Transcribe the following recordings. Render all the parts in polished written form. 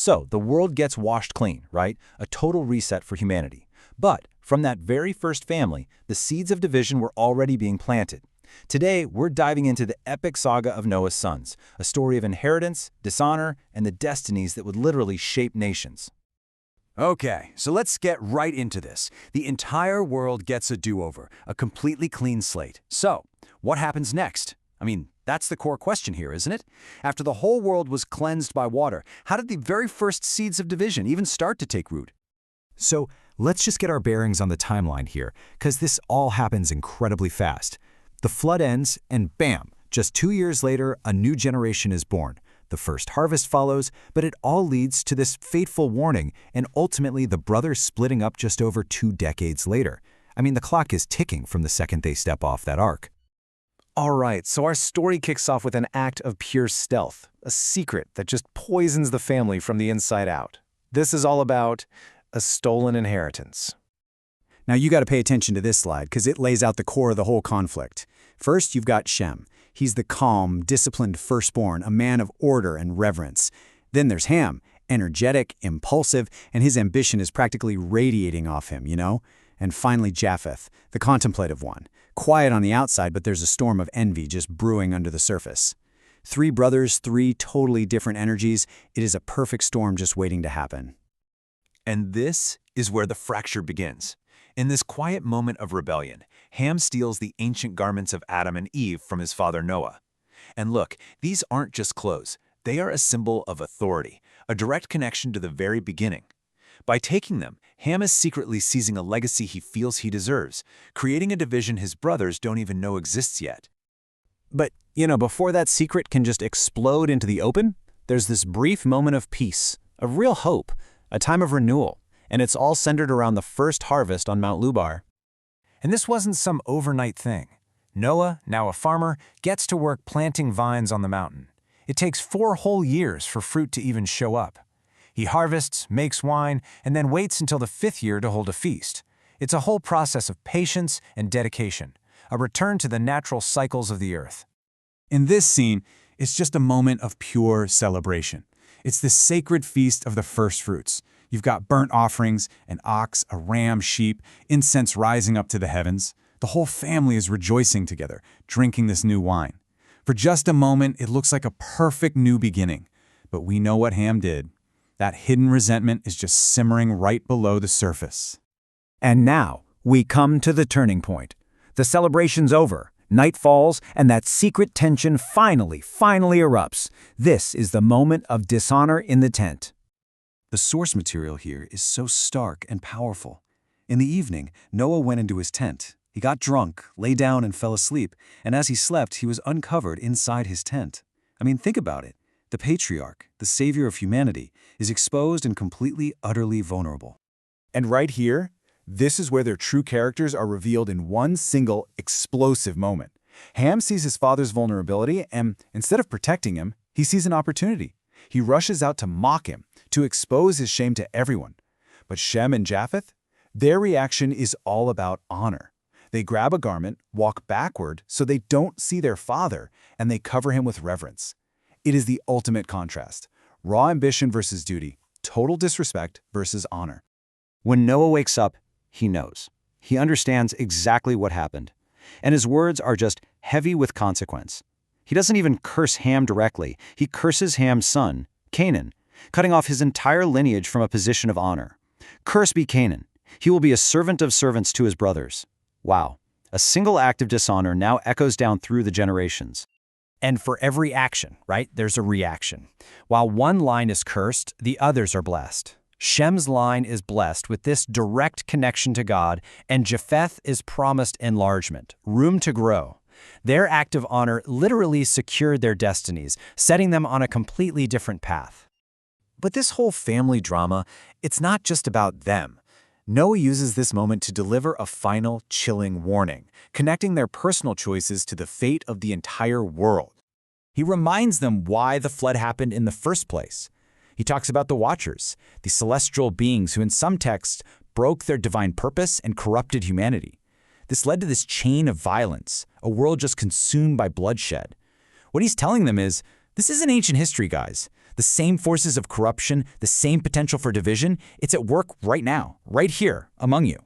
So the world gets washed clean, right? A total reset for humanity. But from that very first family, the seeds of division were already being planted. Today, we're diving into the epic saga of Noah's sons, a story of inheritance, dishonor, and the destinies that would literally shape nations. Okay, so let's get right into this. The entire world gets a do-over, a completely clean slate. So, what happens next? I mean, that's the core question here, isn't it? After the whole world was cleansed by water, how did the very first seeds of division even start to take root? So, let's just get our bearings on the timeline here, because this all happens incredibly fast. The flood ends, and bam, just 2 years later, a new generation is born. The first harvest follows, but it all leads to this fateful warning, and ultimately the brothers splitting up just over 2 decades later. I mean, the clock is ticking from the second they step off that ark. All right, so our story kicks off with an act of pure stealth, a secret that just poisons the family from the inside out. This is all about a stolen inheritance. Now you got to pay attention to this slide because it lays out the core of the whole conflict. First, you've got Shem. He's the calm, disciplined firstborn, a man of order and reverence. Then there's Ham, energetic, impulsive, and his ambition is practically radiating off him, you know? And finally Japheth, the contemplative one. Quiet on the outside, but there's a storm of envy just brewing under the surface. 3 brothers, 3 totally different energies. It is a perfect storm just waiting to happen. And this is where the fracture begins. In this quiet moment of rebellion, Ham steals the ancient garments of Adam and Eve from his father Noah. And look, these aren't just clothes. They are a symbol of authority, a direct connection to the very beginning. By taking them, Ham is secretly seizing a legacy he feels he deserves, creating a division his brothers don't even know exists yet. But, before that secret can just explode into the open, there's this brief moment of peace, of real hope, a time of renewal, and it's all centered around the first harvest on Mount Lubar. And this wasn't some overnight thing. Noah, now a farmer, gets to work planting vines on the mountain. It takes 4 whole years for fruit to even show up. He harvests, makes wine, and then waits until the 5th year to hold a feast. It's a whole process of patience and dedication, a return to the natural cycles of the earth. In this scene, it's just a moment of pure celebration. It's the sacred feast of the first fruits. You've got burnt offerings, an ox, a ram, sheep, incense rising up to the heavens. The whole family is rejoicing together, drinking this new wine. For just a moment, it looks like a perfect new beginning. But we know what Ham did. That hidden resentment is just simmering right below the surface. And now, we come to the turning point. The celebration's over, night falls, and that secret tension finally erupts. This is the moment of dishonor in the tent. The source material here is so stark and powerful. In the evening, Noah went into his tent. He got drunk, lay down and fell asleep, and as he slept, he was uncovered inside his tent. I mean, think about it. The patriarch, the savior of humanity, is exposed and completely, utterly vulnerable. And right here, this is where their true characters are revealed in one single, explosive moment. Ham sees his father's vulnerability, and instead of protecting him, he sees an opportunity. He rushes out to mock him, to expose his shame to everyone. But Shem and Japheth, their reaction is all about honor. They grab a garment, walk backward so they don't see their father, and they cover him with reverence. It is the ultimate contrast. Raw ambition versus duty, total disrespect versus honor. When Noah wakes up, he knows. He understands exactly what happened. And his words are just heavy with consequence. He doesn't even curse Ham directly. He curses Ham's son, Canaan, cutting off his entire lineage from a position of honor. Cursed be Canaan. He will be a servant of servants to his brothers. Wow. A single act of dishonor now echoes down through the generations. And for every action, right, there's a reaction. While one line is cursed, the others are blessed. Shem's line is blessed with this direct connection to God, and Japheth is promised enlargement, room to grow. Their act of honor literally secured their destinies, setting them on a completely different path. But this whole family drama, it's not just about them. Noah uses this moment to deliver a final, chilling warning, connecting their personal choices to the fate of the entire world. He reminds them why the flood happened in the first place. He talks about the Watchers, the celestial beings who in some texts broke their divine purpose and corrupted humanity. This led to this chain of violence, a world just consumed by bloodshed. What he's telling them is, this isn't ancient history, guys. The same forces of corruption, the same potential for division, it's at work right now, right here, among you.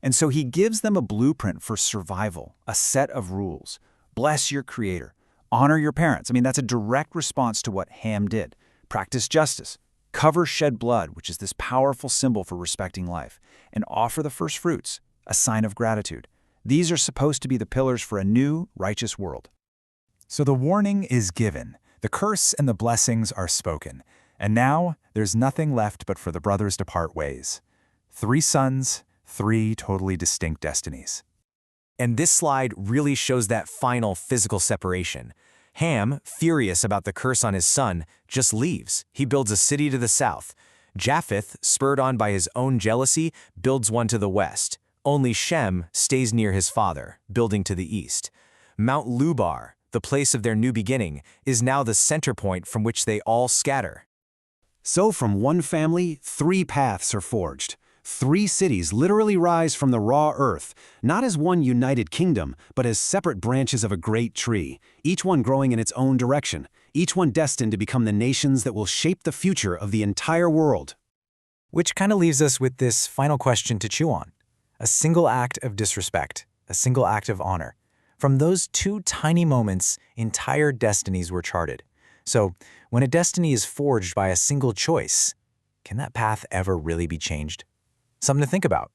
And so he gives them a blueprint for survival, a set of rules. Bless your creator. Honor your parents. That's a direct response to what Ham did. Practice justice. Cover shed blood, which is this powerful symbol for respecting life. And offer the first fruits, a sign of gratitude. These are supposed to be the pillars for a new, righteous world. So the warning is given. The curse and the blessings are spoken. And now there's nothing left but for the brothers to part ways. 3 sons, 3 totally distinct destinies. And this slide really shows that final physical separation. Ham, furious about the curse on his son, just leaves. He builds a city to the south. Japheth, spurred on by his own jealousy, builds one to the west. Only Shem stays near his father, building to the east. Mount Lubar, the place of their new beginning, is now the center point from which they all scatter. So from one family, 3 paths are forged. 3 cities literally rise from the raw earth, not as one united kingdom, but as separate branches of a great tree, each one growing in its own direction, each one destined to become the nations that will shape the future of the entire world. Which kind of leaves us with this final question to chew on. A single act of disrespect, a single act of honor. From those 2 tiny moments, entire destinies were charted. So, when a destiny is forged by a single choice, can that path ever really be changed? Something to think about.